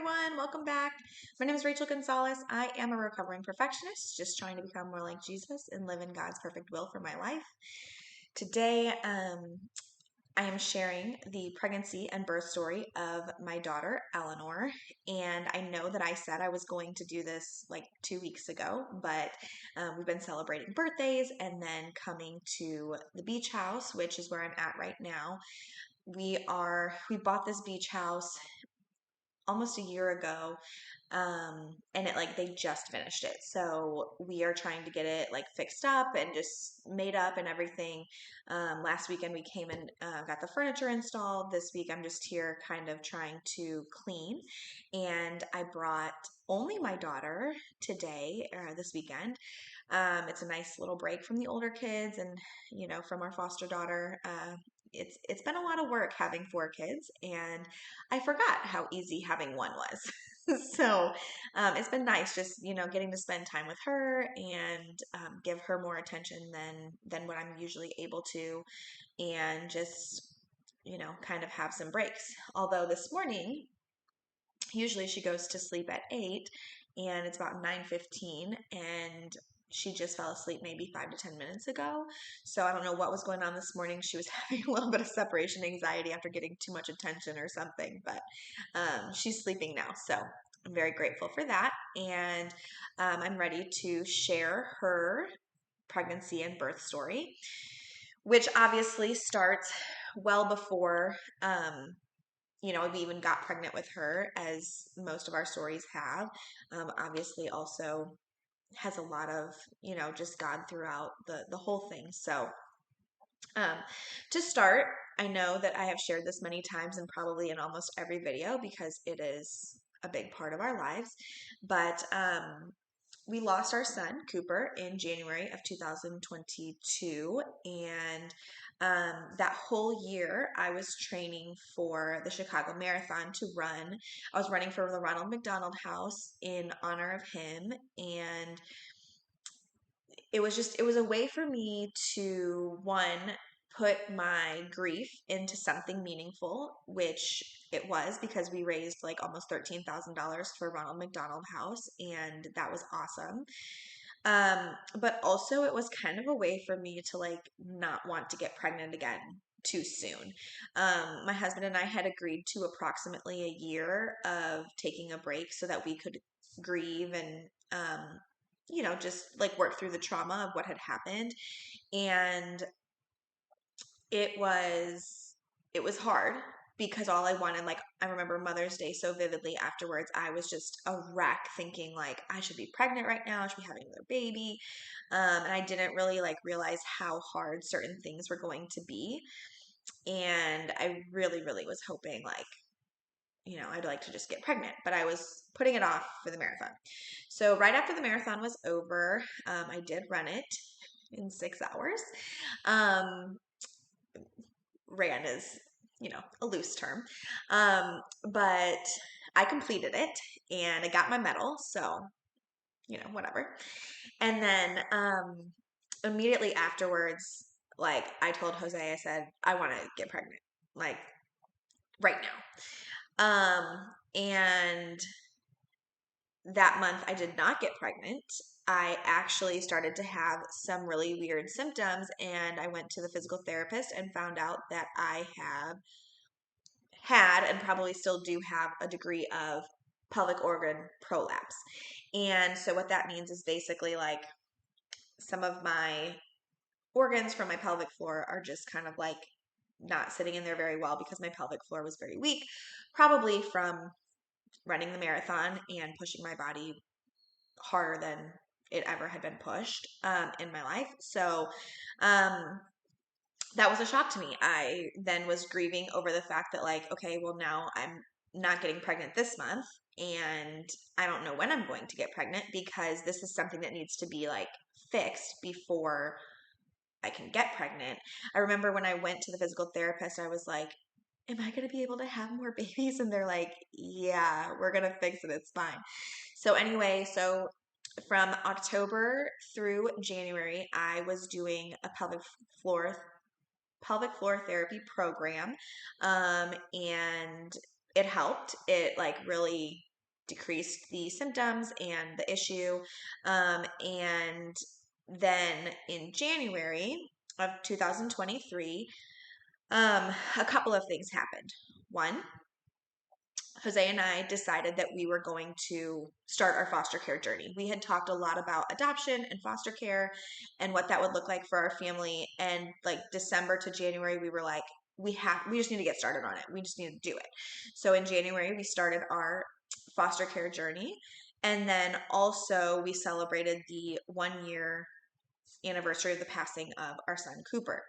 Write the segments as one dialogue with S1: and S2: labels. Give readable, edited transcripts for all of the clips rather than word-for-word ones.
S1: everyone. Welcome back. My name is Rachel Gonzalez. I am a recovering perfectionist, just trying to become more like Jesus and live in God's perfect will for my life. Today, I am sharing the pregnancy and birth story of my daughter, Eleanore. And I know that I said I was going to do this like 2 weeks ago, but we've been celebrating birthdays and then coming to the beach house, which is where I'm at right now. We bought this beach house almost a year ago, and they just finished it, so we are trying to get it like fixed up and just made up and everything. Last weekend we came and got the furniture installed. This week I'm just here kind of trying to clean, and I brought only my daughter today, this weekend. It's a nice little break from the older kids and from our foster daughter. It's been a lot of work having 4 kids, and I forgot how easy having one was. So it's been nice just getting to spend time with her and give her more attention than what I'm usually able to, and just kind of have some breaks. Although this morning, usually she goes to sleep at 8, and it's about 9:15, and she just fell asleep maybe 5 to 10 minutes ago. So I don't know what was going on this morning. She was having a little bit of separation anxiety after getting too much attention or something, but she's sleeping now. So I'm very grateful for that. And I'm ready to share her pregnancy and birth story, which obviously starts well before we even got pregnant with her, as most of our stories have. Obviously, also has a lot of, just God throughout the whole thing. So, um, to start, I know that I have shared this many times and probably in almost every video because it is a big part of our lives. But we lost our son, Cooper, in January of 2022. And that whole year, I was training for the Chicago Marathon to run. I was running for the Ronald McDonald House in honor of him. And it was a way for me to, one, put my grief into something meaningful, which it was, because we raised like almost $13,000 for Ronald McDonald House, and that was awesome. But also it was kind of a way for me to like not want to get pregnant again too soon. My husband and I had agreed to approximately a year of taking a break so that we could grieve and just like work through the trauma of what had happened. And it was hard because all I wanted, like, I remember Mother's Day so vividly afterwards. I was just a wreck thinking like I should be pregnant right now, I should be having another baby. And I didn't really like realize how hard certain things were going to be. And I really, really was hoping like, I'd like to just get pregnant, but I was putting it off for the marathon. So right after the marathon was over, I did run it in 6 hours. Um, Ran is, a loose term. But I completed it and I got my medal. So, whatever. And then immediately afterwards, like I told Jose, I said, I want to get pregnant, like right now. And that month I did not get pregnant. I actually started to have some really weird symptoms, and I went to the physical therapist and found out that I have had and probably still do have a degree of pelvic organ prolapse. And so what that means is basically like some of my organs from my pelvic floor are just kind of like not sitting in there very well because my pelvic floor was very weak, probably from running the marathon and pushing my body harder than it ever had been pushed in my life. So that was a shock to me. I then was grieving over the fact that like, okay, well now I'm not getting pregnant this month, and I don't know when I'm going to get pregnant because this is something that needs to be like fixed before I can get pregnant. I remember when I went to the physical therapist, I was like, am I going to be able to have more babies? And they're like, yeah, we're going to fix it. It's fine. So anyway, so from October through January, I was doing a pelvic floor therapy program, and it helped. It like really decreased the symptoms and the issue. And then in January of 2023, a couple of things happened. One, Jose and I decided that we were going to start our foster care journey. We had talked a lot about adoption and foster care and what that would look like for our family. And like December to January, we were like, we just need to get started on it. We just need to do it. So in January, we started our foster care journey. And then also we celebrated the 1 year anniversary of the passing of our son Cooper.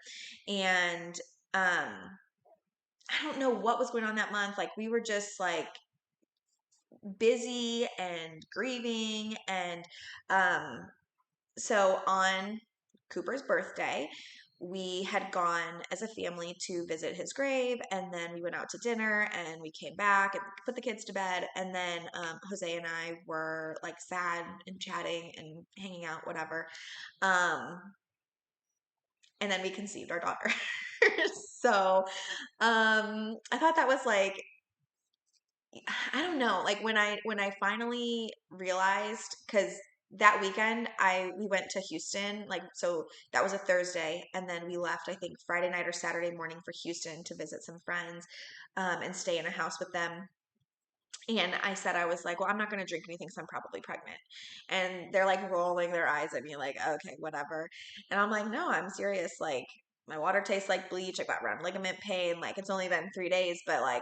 S1: And I don't know what was going on that month. Like we were just like busy and grieving. And so on Cooper's birthday, we had gone as a family to visit his grave, and then we went out to dinner and we came back and put the kids to bed. And then Jose and I were like sad and chatting and hanging out, whatever. Um, and then we conceived our daughter. So I thought that was like, I don't know, like when I finally realized, because that weekend we went to Houston, like, so that was a Thursday, and then we left I think Friday night or Saturday morning for Houston to visit some friends, and stay in a house with them. And I said, I was like, well, I'm not going to drink anything, so I'm probably pregnant. And they're like rolling their eyes at me like, okay, whatever. And I'm like, no, I'm serious. Like, my water tastes like bleach. I got round ligament pain. Like, it's only been 3 days, but like,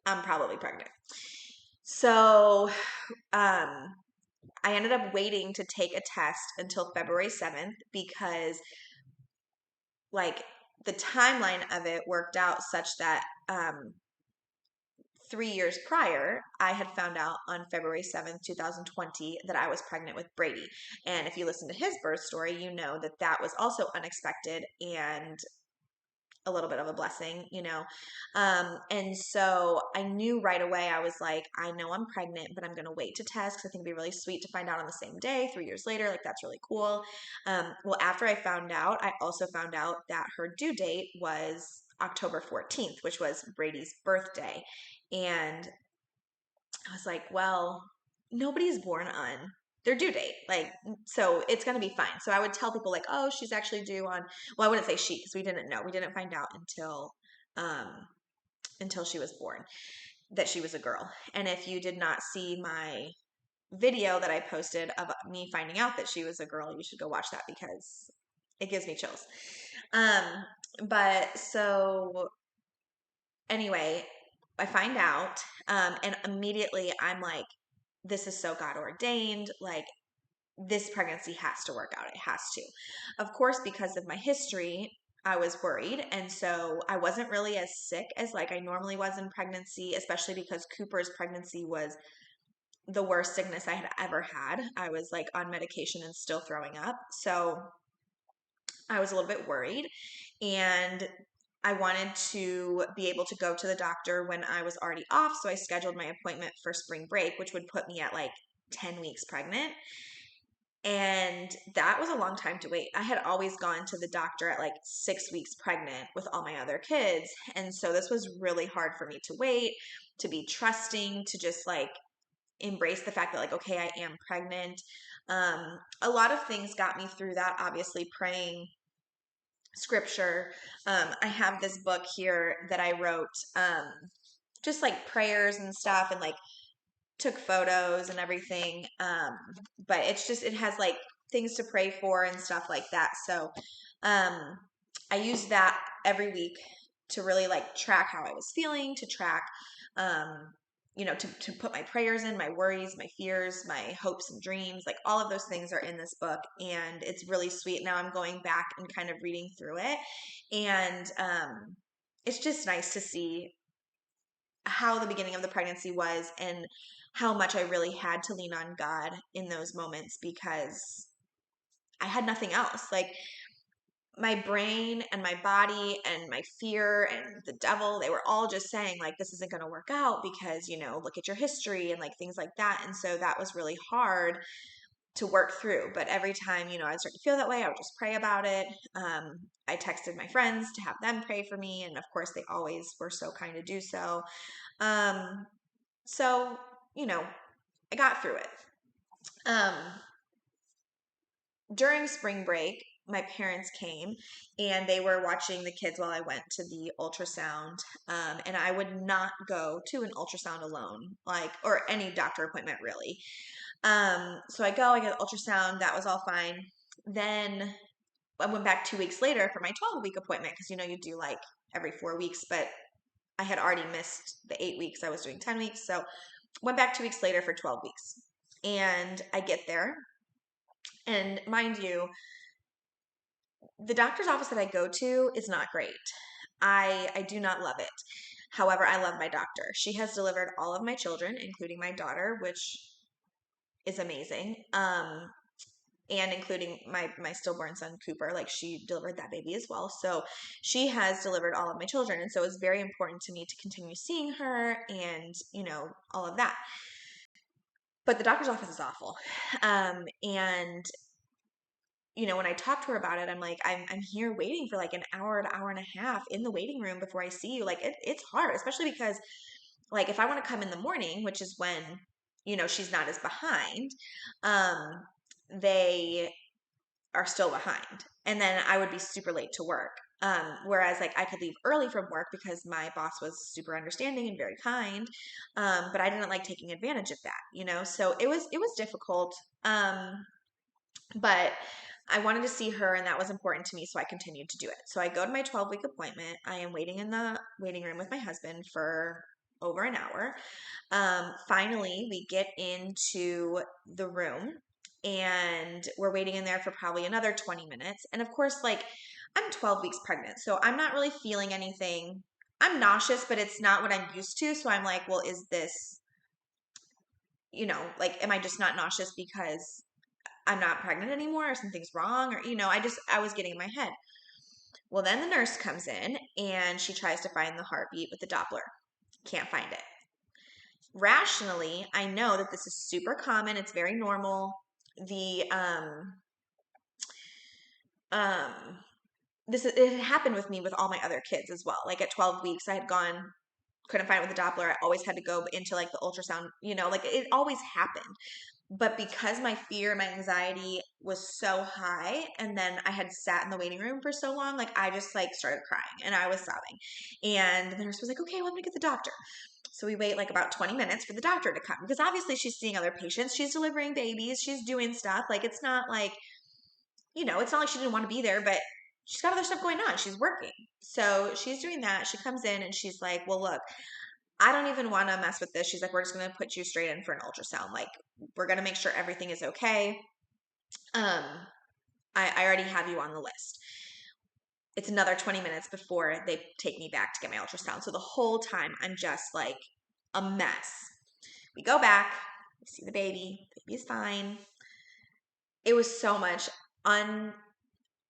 S1: I'm probably pregnant. So, I ended up waiting to take a test until February 7th because, like, the timeline of it worked out such that 3 years prior, I had found out on February 7th, 2020, that I was pregnant with Brady. And if you listen to his birth story, you know that that was also unexpected and a little bit of a blessing, you know. And so I knew right away, I was like, I know I'm pregnant, but I'm going to wait to test because I think it'd be really sweet to find out on the same day, 3 years later. Like, that's really cool. Well, after I found out, I also found out that her due date was October 14th, which was Brady's birthday. And I was like, well, nobody's born on their due date. Like, so it's going to be fine. So I would tell people like, oh, she's actually due on, well, I wouldn't say she, because we didn't know. We didn't find out um, until she was born that she was a girl. And if you did not see my video that I posted of me finding out that she was a girl, you should go watch that because it gives me chills. Um, but so anyway, I find out, and immediately I'm like, this is so God ordained. Like, this pregnancy has to work out. It has to. Of course, because of my history, I was worried. And so I wasn't really as sick as like I normally was in pregnancy, especially because Cooper's pregnancy was the worst sickness I had ever had. I was like on medication and still throwing up. So I was a little bit worried. And I wanted to be able to go to the doctor when I was already off. So I scheduled my appointment for spring break, which would put me at like 10 weeks pregnant. And that was a long time to wait. I had always gone to the doctor at like 6 weeks pregnant with all my other kids. And so this was really hard for me to wait, to be trusting, to just like embrace the fact that like, okay, I am pregnant. A lot of things got me through that, obviously praying, scripture. I have this book here that I wrote, just like prayers and stuff, and like took photos and everything. But it's just, it has like things to pray for and stuff like that. So I use that every week to really like track how I was feeling, to track, to put my prayers in, my worries, my fears, my hopes and dreams, like all of those things are in this book. And it's really sweet. Now I'm going back and kind of reading through it. And it's just nice to see how the beginning of the pregnancy was and how much I really had to lean on God in those moments because I had nothing else. Like, my brain and my body and my fear and the devil, they were all just saying like, this isn't going to work out because, look at your history and like things like that. And so that was really hard to work through. But every time, I started to feel that way, I would just pray about it. I texted my friends to have them pray for me. And of course, they always were so kind to do so. So, I got through it. Um, During spring break, my parents came and they were watching the kids while I went to the ultrasound. And I would not go to an ultrasound alone, or any doctor appointment really. So I get ultrasound. That was all fine. Then I went back 2 weeks later for my 12-week appointment because, you do like every 4 weeks, but I had already missed the 8 weeks. I was doing 10 weeks. So went back 2 weeks later for 12 weeks. And I get there. And mind you, the doctor's office that I go to is not great. I do not love it. However, I love my doctor. She has delivered all of my children, including my daughter, which is amazing. And including my stillborn son Cooper, like she delivered that baby as well. So she has delivered all of my children, and so it's very important to me to continue seeing her and all of that. But the doctor's office is awful, and when I talked to her about it, I'm like, I'm here waiting for like an hour to hour and a half in the waiting room before I see you. Like it's hard, especially because like if I want to come in the morning, which is when, she's not as behind, they are still behind. And then I would be super late to work. Whereas like I could leave early from work because my boss was super understanding and very kind. But I didn't like taking advantage of that, so it was difficult. But I wanted to see her and that was important to me. So I continued to do it. So I go to my 12-week appointment. I am waiting in the waiting room with my husband for over an hour. Finally, we get into the room and we're waiting in there for probably another 20 minutes. And of course, like I'm 12 weeks pregnant, so I'm not really feeling anything. I'm nauseous, but it's not what I'm used to. So I'm like, well, is this, like, am I just not nauseous because I'm not pregnant anymore or something's wrong? Or, I was getting in my head. Well, then the nurse comes in and she tries to find the heartbeat with the Doppler. Can't find it. Rationally, I know that this is super common. It's very normal. The um it had happened with me with all my other kids as well. Like at 12 weeks, I had gone, couldn't find it with the Doppler. I always had to go into like the ultrasound, like it always happened. But because my fear, my anxiety was so high, and then I had sat in the waiting room for so long, like I just like started crying and I was sobbing. And the nurse was like, okay, well, I'm gonna get the doctor. So we wait like about 20 minutes for the doctor to come because obviously she's seeing other patients. She's delivering babies. She's doing stuff. Like it's not like, it's not like she didn't want to be there, but she's got other stuff going on. She's working. So she's doing that. She comes in and she's like, well, look, I don't even want to mess with this. She's like, we're just going to put you straight in for an ultrasound. Like, we're going to make sure everything is okay. I already have you on the list. It's another 20 minutes before they take me back to get my ultrasound. So the whole time I'm just like a mess. We go back, we see the baby. The baby is fine. It was so much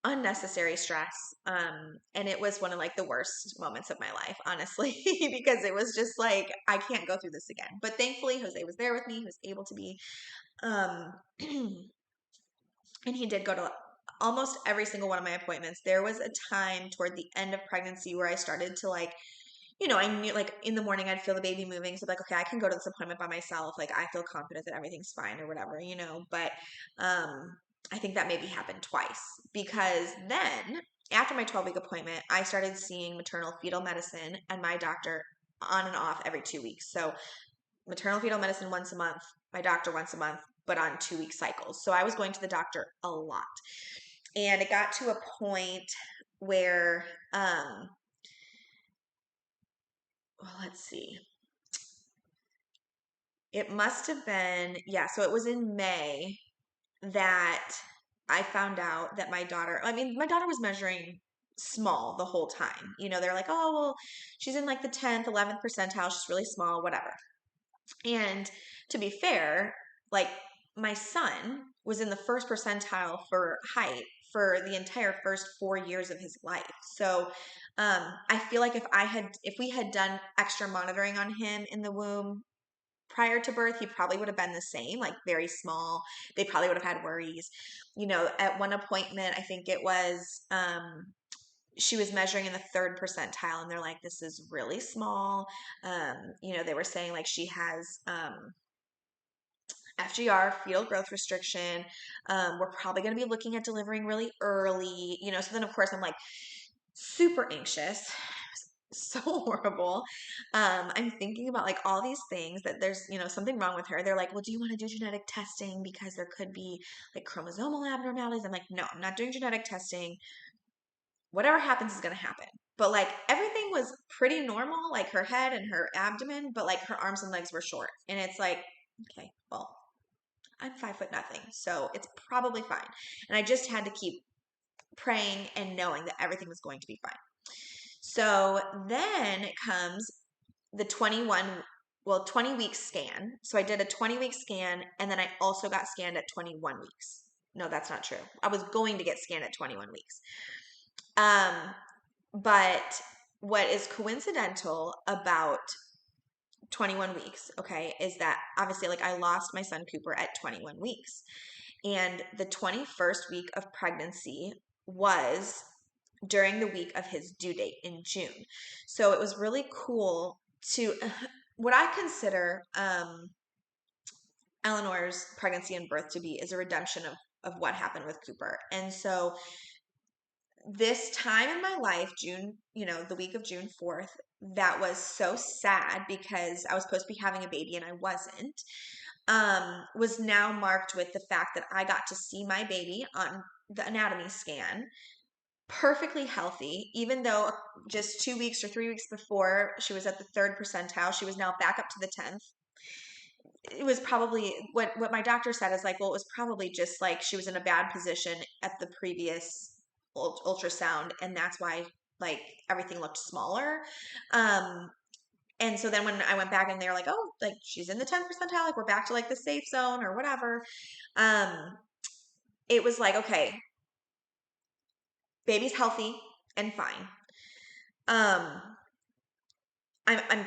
S1: unnecessary stress. And it was one of like the worst moments of my life, honestly, because it was just like, I can't go through this again. But thankfully, Jose was there with me. He was able to be. And he did go to almost every single one of my appointments. There was a time toward the end of pregnancy where I started to like, I knew like in the morning I'd feel the baby moving. So like, okay, I can go to this appointment by myself. Like I feel confident that everything's fine or whatever, but I think that maybe happened twice because then after my 12-week appointment, I started seeing maternal fetal medicine and my doctor on and off every 2 weeks. So maternal fetal medicine once a month, my doctor once a month, but on 2-week cycles. So I was going to the doctor a lot. And it got to a point where, well, let's see. It must have been, yeah, so it was in May that I found out that my daughter was measuring small the whole time. They're like, oh, well, she's in like the 10th, 11th percentile. She's really small, whatever. And to be fair, like my son was in the first percentile for height for the entire first 4 years of his life. So I feel like if we had done extra monitoring on him in the womb prior to birth, he probably would have been the same, like very small. They probably would have had worries. At one appointment, I think it was, she was measuring in the third percentile and they're like, this is really small. They were saying like she has, FGR, fetal growth restriction. We're probably going to be looking at delivering really early, so then of course I'm like super anxious, so horrible. I'm thinking about like all these things that there's, something wrong with her. They're like, well, do you want to do genetic testing because there could be like chromosomal abnormalities? I'm like, no, I'm not doing genetic testing. Whatever happens is going to happen. But like everything was pretty normal, like her head and her abdomen, but like her arms and legs were short. And it's like, okay, well, I'm 5 foot nothing, so it's probably fine. And I just had to keep praying and knowing that everything was going to be fine. So then it comes the 20-week scan. So I did a 20-week scan, and then I also got scanned at 21 weeks. No, that's not true. I was going to get scanned at 21 weeks. But what is coincidental about 21 weeks, okay, is that obviously like I lost my son Cooper at 21 weeks. And the 21st week of pregnancy was during the week of his due date in June. So it was really cool to what I consider Eleanor's pregnancy and birth to be is a redemption of what happened with Cooper. And so this time in my life, June, the week of June 4th, that was so sad because I was supposed to be having a baby and I wasn't, was now marked with the fact that I got to see my baby on the anatomy scan, perfectly healthy, even though just 2 weeks or 3 weeks before she was at the 3rd percentile, she was now back up to the 10th. It was probably what my doctor said is like, well, it was probably just like she was in a bad position at the previous ultrasound, and that's why like everything looked smaller. And so then when I went back and they were like, oh, like she's in the 10th percentile, like we're back to like the safe zone or whatever. It was like, okay, baby's healthy and fine. I'm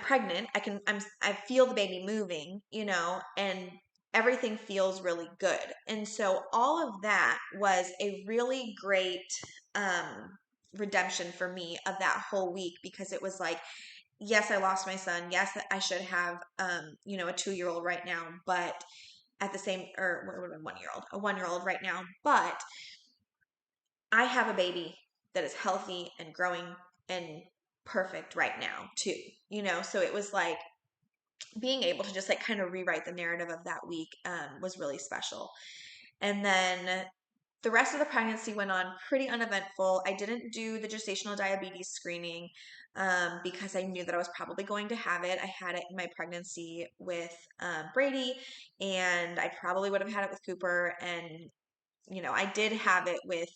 S1: pregnant. I feel the baby moving, and everything feels really good. And so all of that was a really great redemption for me of that whole week, because it was like, yes, I lost my son. Yes, I should have a 2-year-old right now, but at the same, or what would have been 1-year-old, a 1-year-old right now, but I have a baby that is healthy and growing and perfect right now too, so it was like being able to just like kind of rewrite the narrative of that week was really special. And then the rest of the pregnancy went on pretty uneventful. I didn't do the gestational diabetes screening because I knew that I was probably going to have it. I had it in my pregnancy with Brady, and I probably would have had it with Cooper. And I did have it with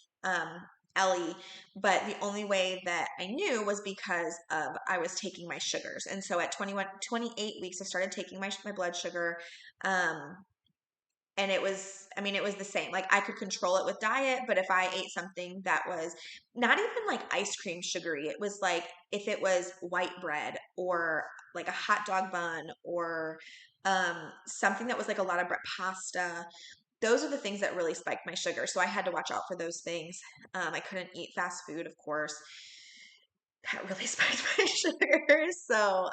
S1: Ellie, but the only way that I knew was because of I was taking my sugars. And so at 28 weeks, I started taking my blood sugar. And it was the same. Like I could control it with diet, but if I ate something that was not even like ice cream sugary, it was like if it was white bread or like a hot dog bun or something that was like a lot of bread, pasta, those are the things that really spiked my sugar. So I had to watch out for those things. I couldn't eat fast food, of course. That really spiked my sugar. So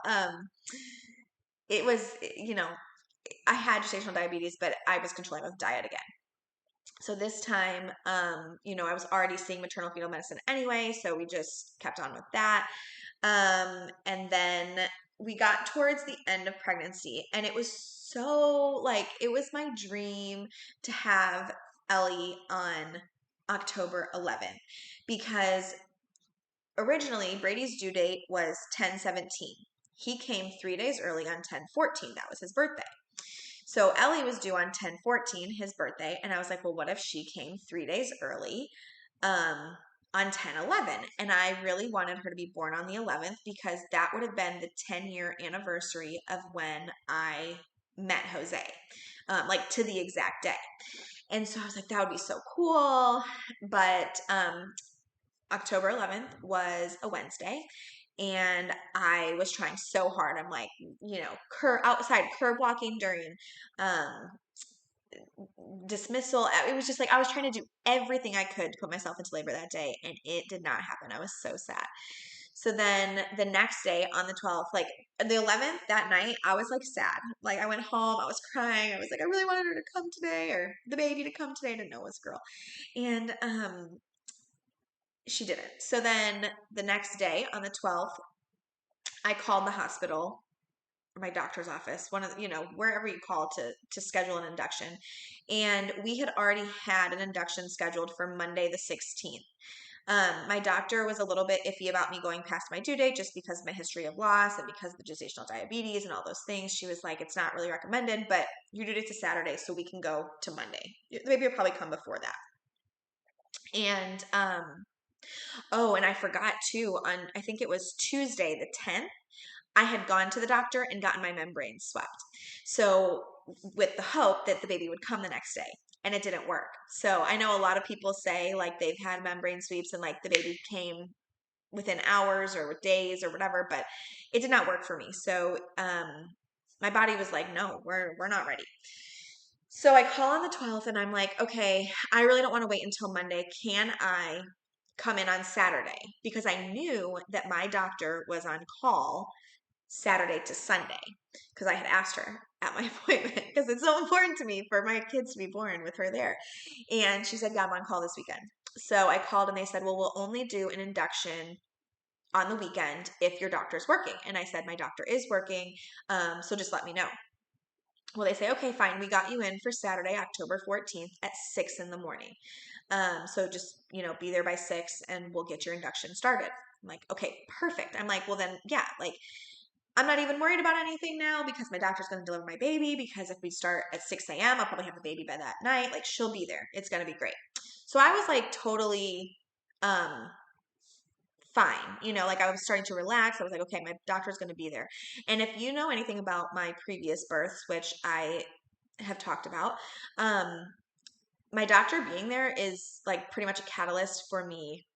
S1: it was, I had gestational diabetes, but I was controlling with diet again. So this time, I was already seeing maternal fetal medicine anyway, so we just kept on with that. And then we got towards the end of pregnancy, and it was so like, it was my dream to have Ellie on October 11th, because originally Brady's due date was 10/17. He came 3 days early on 10/14. That was his birthday. So Ellie was due on 10/14, his birthday, and I was like, well, what if she came 3 days early on 10/11? And I really wanted her to be born on the 11th because that would have been the 10-year anniversary of when I met Jose, like to the exact day. And so I was like, that would be so cool. But October 11th was a Wednesday, and I was trying so hard. I'm like, outside curb walking during dismissal. It was just like I was trying to do everything I could to put myself into labor that day, and it did not happen. I was so sad. So then the next day on the 12th, like the 11th that night, I was like sad. Like I went home, I was crying. I was like, I really wanted her to come today, or the baby to come today. I didn't know it was a girl. And she didn't. So then the next day on the 12th, I called the hospital, my doctor's office, one of the, wherever you call to schedule an induction. And we had already had an induction scheduled for Monday the 16th. My doctor was a little bit iffy about me going past my due date just because of my history of loss and because of the gestational diabetes and all those things. She was like, it's not really recommended, but your due date's a Saturday, so we can go to Monday. The baby will probably come before that. And oh, and I forgot too, on I think it was Tuesday the 10th, I had gone to the doctor and gotten my membrane swept. So with the hope that the baby would come the next day, and it didn't work. So I know a lot of people say like they've had membrane sweeps and like the baby came within hours or days or whatever, but it did not work for me. So my body was like, no, we're not ready. So I call on the 12th and I'm like, okay, I really don't want to wait until Monday. Can I come in on Saturday? Because I knew that my doctor was on call Saturday to Sunday because I had asked her at my appointment because it's so important to me for my kids to be born with her there. And she said, yeah, I'm on call this weekend. So I called and they said, well, we'll only do an induction on the weekend if your doctor's working. And I said, my doctor is working, so just let me know. Well, they say, okay, fine. We got you in for Saturday, October 14th at 6 in the morning. So just, be there by 6 and we'll get your induction started. I'm like, okay, perfect. I'm like, well then, yeah, like I'm not even worried about anything now because my doctor's going to deliver my baby because if we start at 6 a.m., I'll probably have the baby by that night. Like she'll be there. It's going to be great. So I was like totally, fine. Like I was starting to relax. I was like, okay, my doctor's going to be there. And if you know anything about my previous births, which I have talked about, my doctor being there is like pretty much a catalyst for me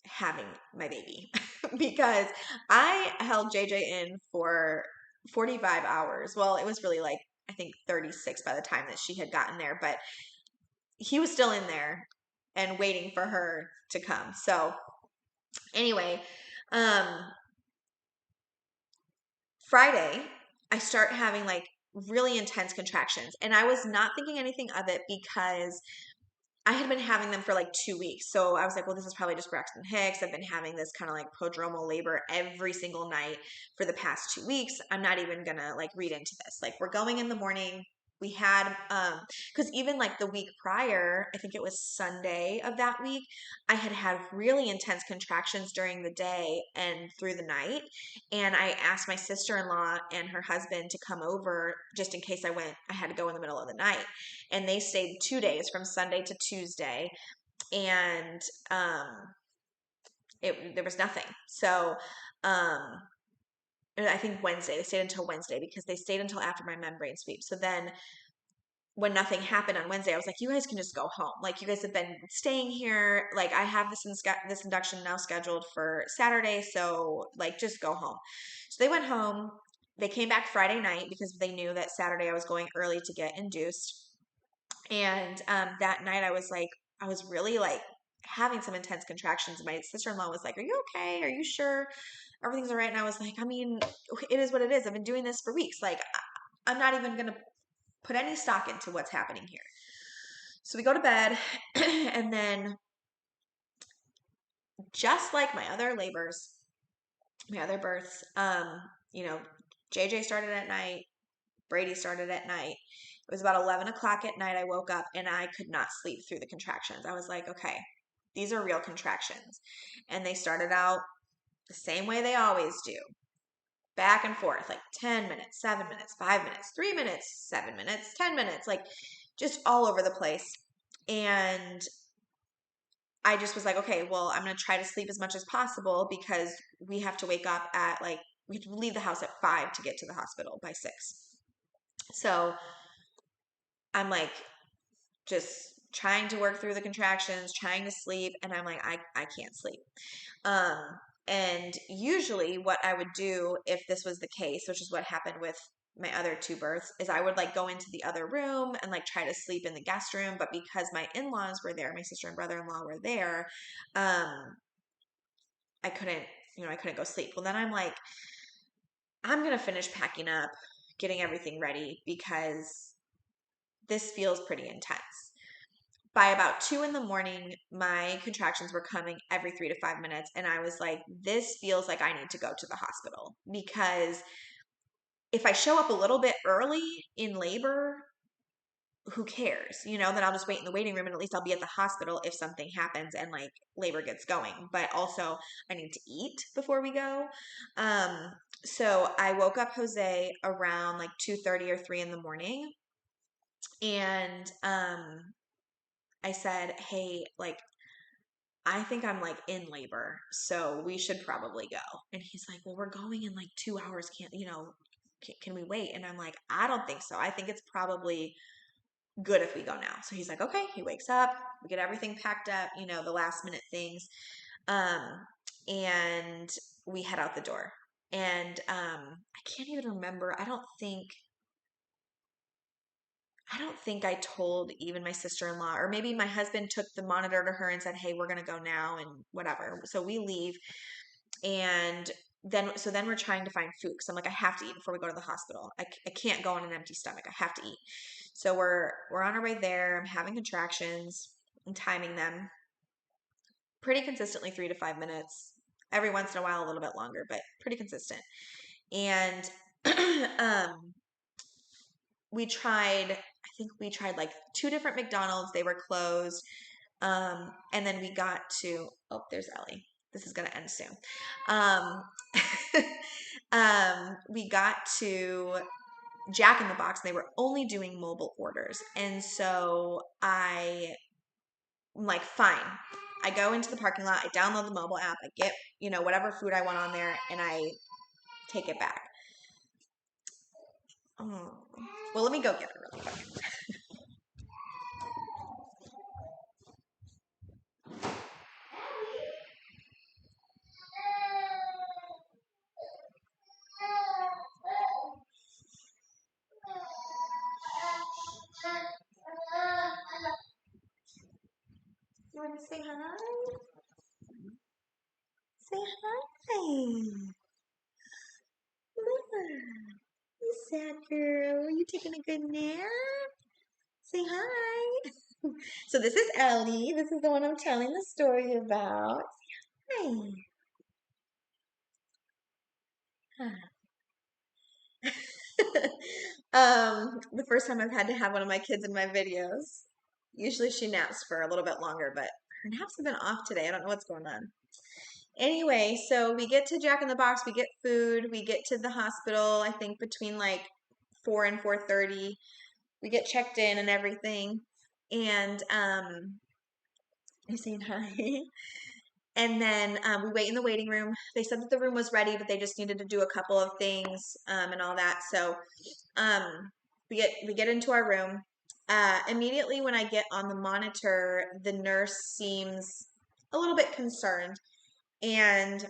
S1: having my baby because I held JJ in for 45 hours. Well, it was really like, I think 36 by the time that she had gotten there, but he was still in there and waiting for her to come. So anyway, um, Friday, I start having like really intense contractions. And I was not thinking anything of it because I had been having them for like 2 weeks. So I was like, well, this is probably just Braxton Hicks. I've been having this kind of like prodromal labor every single night for the past 2 weeks. I'm not even going to like read into this. Like we're going in the morning. We had, because even like the week prior, I think it was Sunday of that week, I had had really intense contractions during the day and through the night. And I asked my sister-in-law and her husband to come over just in case I had to go in the middle of the night. And they stayed 2 days from Sunday to Tuesday. And there was nothing. So I think Wednesday, they stayed until Wednesday because they stayed until after my membrane sweep. So then when nothing happened on Wednesday, I was like, you guys can just go home. Like you guys have been staying here. Like I have this induction now scheduled for Saturday. So like just go home. So they went home. They came back Friday night because they knew that Saturday I was going early to get induced. And that night I was really like having some intense contractions. My sister-in-law was like, are you okay? Are you sure everything's all right? And I was like, I mean, it is what it is. I've been doing this for weeks. Like I'm not even going to put any stock into what's happening here. So we go to bed and then just like my other labors, my other births, JJ started at night, Brady started at night. It was about 11 o'clock at night. I woke up and I could not sleep through the contractions. I was like, okay, these are real contractions. And they started out the same way they always do. Back and forth, like 10 minutes, 7 minutes, 5 minutes, 3 minutes, 7 minutes, 10 minutes, like just all over the place. And I just was like, okay, well, I'm going to try to sleep as much as possible because we have to wake up at we have to leave the house at 5 to get to the hospital by 6. So I'm like just trying to work through the contractions, trying to sleep, and I'm like, I can't sleep. Um, and usually what I would do if this was the case, which is what happened with my other two births, is I would like go into the other room and like try to sleep in the guest room. But because my in-laws were there, my sister and brother-in-law were there, I couldn't I couldn't go sleep. Well, then I'm like, I'm going to finish packing up, getting everything ready because this feels pretty intense. By about 2 in the morning, my contractions were coming every 3 to 5 minutes. And I was like, this feels like I need to go to the hospital, because if I show up a little bit early in labor, who cares? Then I'll just wait in the waiting room, and at least I'll be at the hospital if something happens and like labor gets going. But also I need to eat before we go. So I woke up Jose around like 2:30 or 3 in the morning, and I said, hey, like, I think I'm like in labor, so we should probably go. And he's like, well, we're going in like 2 hours. Can we wait? And I'm like, I don't think so. I think it's probably good if we go now. So he's like, okay. He wakes up, we get everything packed up, the last minute things. And we head out the door. And I can't even remember. I don't think I told even my sister-in-law, or maybe my husband took the monitor to her and said, hey, we're going to go now and whatever. So we leave, and then we're trying to find food, because I'm like, I have to eat before we go to the hospital. I can't go on an empty stomach. I have to eat. So we're on our way there. I'm having contractions. I'm timing them pretty consistently, 3 to 5 minutes. Every once in a while, a little bit longer, but pretty consistent. And we tried like 2 different McDonald's. They were closed. And then we got to, oh, there's Ellie. This is going to end soon. We got to Jack in the Box, and they were only doing mobile orders. And so I'm like, fine. I go into the parking lot, I download the mobile app, I get, whatever food I want on there, and I take it back. Oh. Well, let me go get it really quick. You want to say hi? Say hi. You sad girl. Are you taking a good nap? Say hi. So this is Ellie. This is the one I'm telling the story about. Hi. The first time I've had to have one of my kids in my videos. Usually she naps for a little bit longer, but her naps have been off today. I don't know what's going on. Anyway, so we get to Jack in the Box, we get food, we get to the hospital, I think between like 4 and 4:30. We get checked in and everything. And you're saying hi. And then we wait in the waiting room. They said that the room was ready, but they just needed to do a couple of things and all that. So we get into our room. Immediately when I get on the monitor, the nurse seems a little bit concerned, and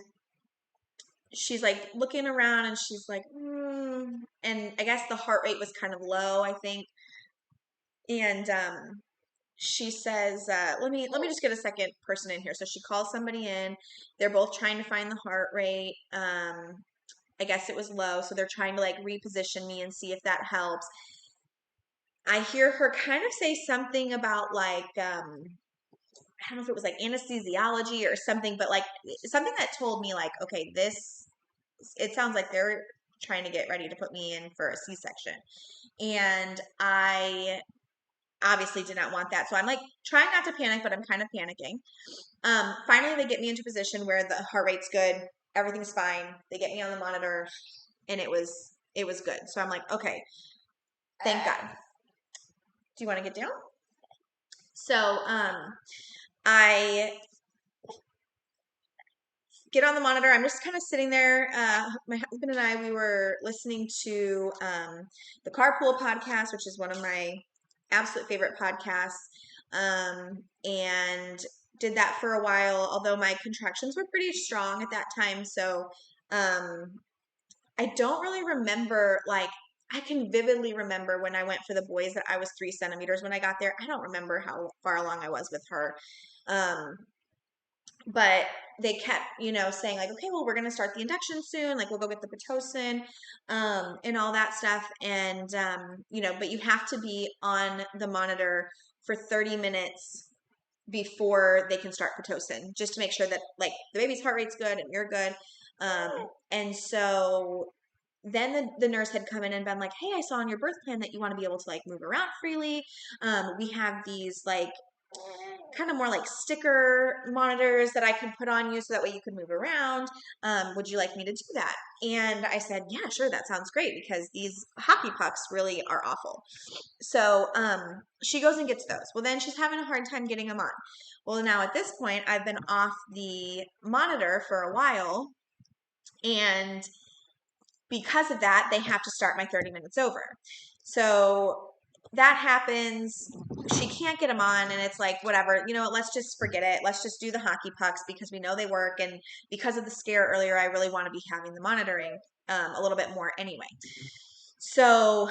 S1: she's like looking around, and she's like, and I guess the heart rate was kind of low, I think. And she says, let me just get a second person in here. So she calls somebody in. They're both trying to find the heart rate. I guess it was low, so they're trying to like reposition me and see if that helps. I hear her kind of say something about like, I don't know if it was like anesthesiology or something, but like something that told me like, okay, it sounds like they're trying to get ready to put me in for a C-section. And I obviously did not want that. So I'm like trying not to panic, but I'm kind of panicking. Finally, they get me into a position where the heart rate's good. Everything's fine. They get me on the monitor, and it was good. So I'm like, okay, thank God. Do you want to get down? So I get on the monitor. I'm just kind of sitting there. My husband and I, we were listening to the Carpool podcast, which is one of my absolute favorite podcasts, and did that for a while, although my contractions were pretty strong at that time. So I don't really remember, like, I can vividly remember when I went for the boys that I was 3 centimeters when I got there. I don't remember how far along I was with her. But they kept, you know, saying like, okay, well, we're going to start the induction soon. Like, we'll go get the Pitocin, and all that stuff. And, you know, but you have to be on the monitor for 30 minutes before they can start Pitocin, just to make sure that like the baby's heart rate's good and you're good. And so then the nurse had come in and been like, hey, I saw on your birth plan that you want to be able to like move around freely. We have these like kind of more like sticker monitors that I can put on you so that way you can move around. Would you like me to do that? And I said, yeah, sure, that sounds great, because these hockey pucks really are awful. So she goes and gets those. Well, then she's having a hard time getting them on. Well, now at this point, I've been off the monitor for a while, and because of that, they have to start my 30 minutes over. So that happens. She can't get them on, and it's like, whatever, you know, let's just forget it. Let's just do the hockey pucks because we know they work. And because of the scare earlier, I really want to be having the monitoring a little bit more anyway. So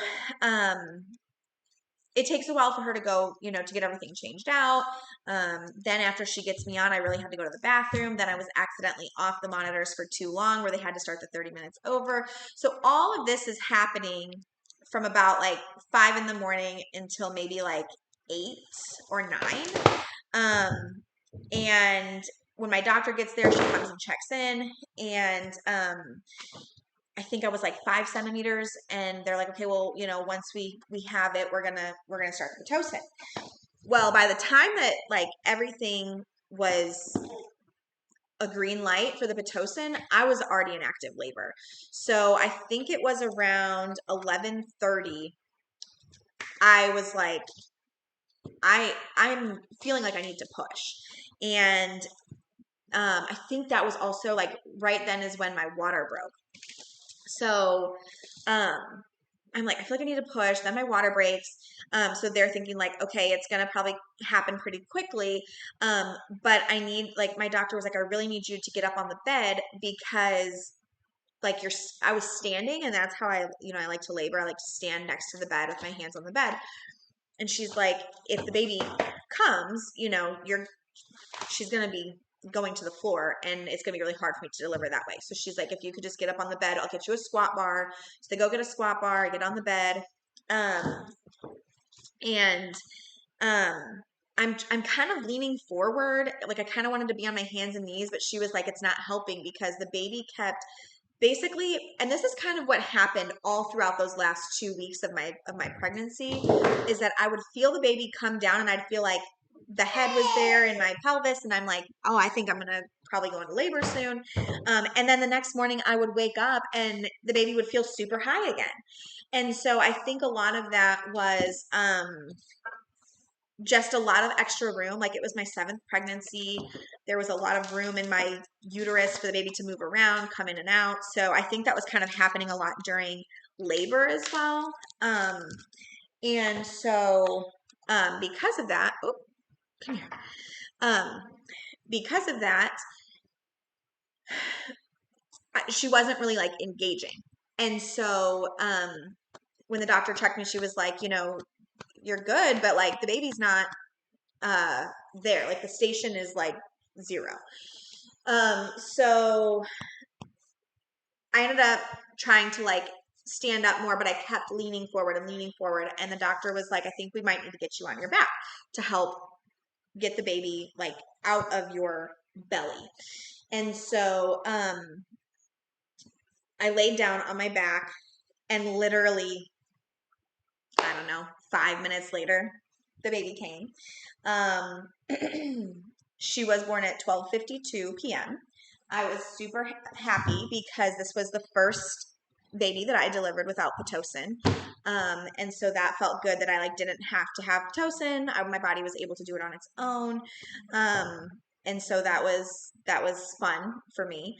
S1: it takes a while for her to go, you know, to get everything changed out. Then after she gets me on, I really had to go to the bathroom. Then I was accidentally off the monitors for too long, where they had to start the 30 minutes over. So all of this is happening from about like 5 in the morning until maybe like 8 or 9. And when my doctor gets there, she comes and checks in, and I think I was like 5 centimeters, and they're like, okay, well, you know, once we have it, we're gonna start the Pitocin. Well, by the time that like everything was a green light for the Pitocin, I was already in active labor. So I think it was around 11:30. I was like, I'm feeling like I need to push, and I think that was also like right then is when my water broke. So I'm like, I feel like I need to push. Then my water breaks. So they're thinking like, okay, it's going to probably happen pretty quickly. But I need, like, my doctor was like, I really need you to get up on the bed, because like I was standing, and that's how I, you know, I like to labor. I like to stand next to the bed with my hands on the bed. And she's like, if the baby comes, you know, she's going to be going to the floor, and it's going to be really hard for me to deliver that way. So she's like, if you could just get up on the bed, I'll get you a squat bar. So they go get a squat bar, I get on the bed. And I'm kind of leaning forward. Like, I kind of wanted to be on my hands and knees, but she was like, it's not helping, because the baby kept basically, and this is kind of what happened all throughout those last 2 weeks of my pregnancy, is that I would feel the baby come down, and I'd feel like the head was there in my pelvis, and I'm like, oh, I think I'm gonna probably go into labor soon. And then the next morning I would wake up, and the baby would feel super high again. And so I think a lot of that was just a lot of extra room. Like, it was my 7th pregnancy. There was a lot of room in my uterus for the baby to move around, come in and out. So I think that was kind of happening a lot during labor as well. And so because of that, come here. Because of that, she wasn't really like engaging. And so when the doctor checked me, she was like, you know, you're good, but like the baby's not there. Like, the station is like 0. So I ended up trying to like stand up more, but I kept leaning forward. And the doctor was like, I think we might need to get you on your back to help get the baby like out of your belly. And so I laid down on my back, and literally, I don't know, 5 minutes later, the baby came. She was born at 12:52 p.m. I was super happy, because this was the first baby that I delivered without Pitocin. And so that felt good, that I like didn't have to have Pitocin. My body was able to do it on its own. And so that was fun for me.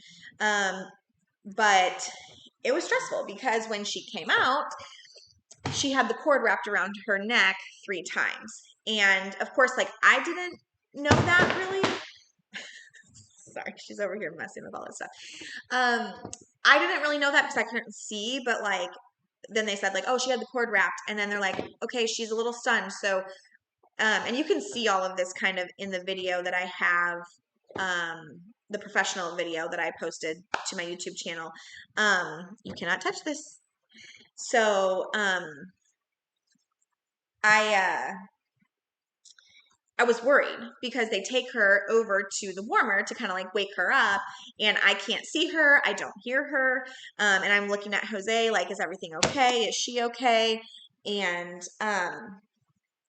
S1: But it was stressful, because when she came out, she had the cord wrapped around her neck 3 times. And of course, like, I didn't know that really. Sorry, she's over here messing with all this stuff. I didn't really know that, because I couldn't see, but like, then they said like, oh, she had the cord wrapped. And then they're like, okay, she's a little stunned. So, and you can see all of this kind of in the video that I have the professional video that I posted to my YouTube channel. You cannot touch this. So I was worried because they take her over to the warmer to kind of like wake her up, and I can't see her. I don't hear her. And I'm looking at Jose like, is everything okay? Is she okay? And,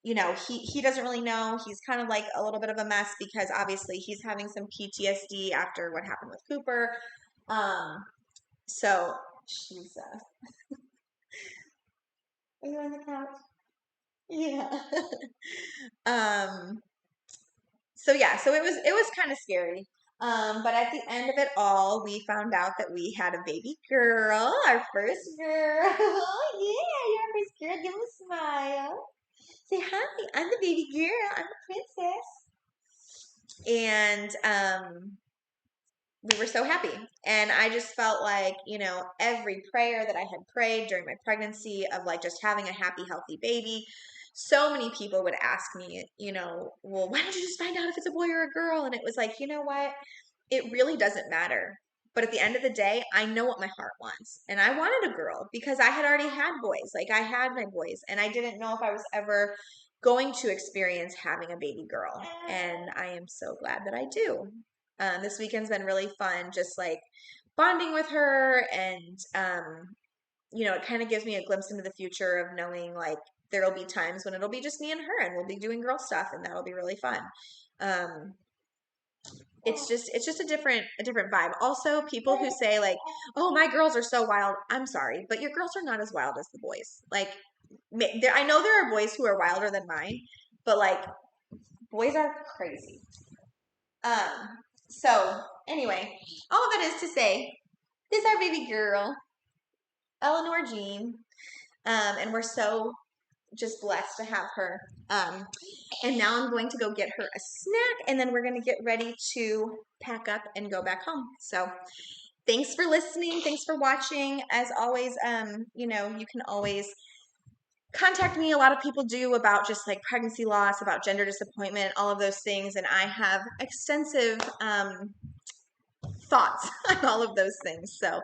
S1: you know, he doesn't really know. He's kind of like a little bit of a mess because obviously he's having some PTSD after what happened with Cooper. So she's, are you on the couch? Yeah. um, so yeah, so it was kind of scary. But at the end of it all, we found out that we had a baby girl, our first girl. Yeah, your first girl. Give him a smile. Say hi. I'm the baby girl. I'm the princess. And we were so happy. And I just felt like, you know, every prayer that I had prayed during my pregnancy of like just having a happy, healthy baby, so many people would ask me, you know, well, why don't you just find out if it's a boy or a girl? And it was like, you know what? It really doesn't matter. But at the end of the day, I know what my heart wants. And I wanted a girl because I had already had boys. Like I had my boys, and I didn't know if I was ever going to experience having a baby girl. And I am so glad that I do. This weekend's been really fun, just like bonding with her, and you know, it kind of gives me a glimpse into the future of knowing like there'll be times when it'll be just me and her, and we'll be doing girl stuff, and that'll be really fun. Um, it's just a different vibe. Also, people who say like, "Oh, my girls are so wild." I'm sorry, but your girls are not as wild as the boys. Like, I know there are boys who are wilder than mine, but like, boys are crazy. So anyway, all of that is to say, this is our baby girl, Eleanore Jean, and we're so just blessed to have her. And now I'm going to go get her a snack, and then we're going to get ready to pack up and go back home. So thanks for listening. Thanks for watching. As always, you know, you can always contact me. A lot of people do about just like pregnancy loss, about gender disappointment, all of those things. And I have extensive thoughts on all of those things. So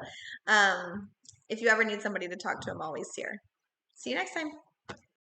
S1: if you ever need somebody to talk to, I'm always here. See you next time.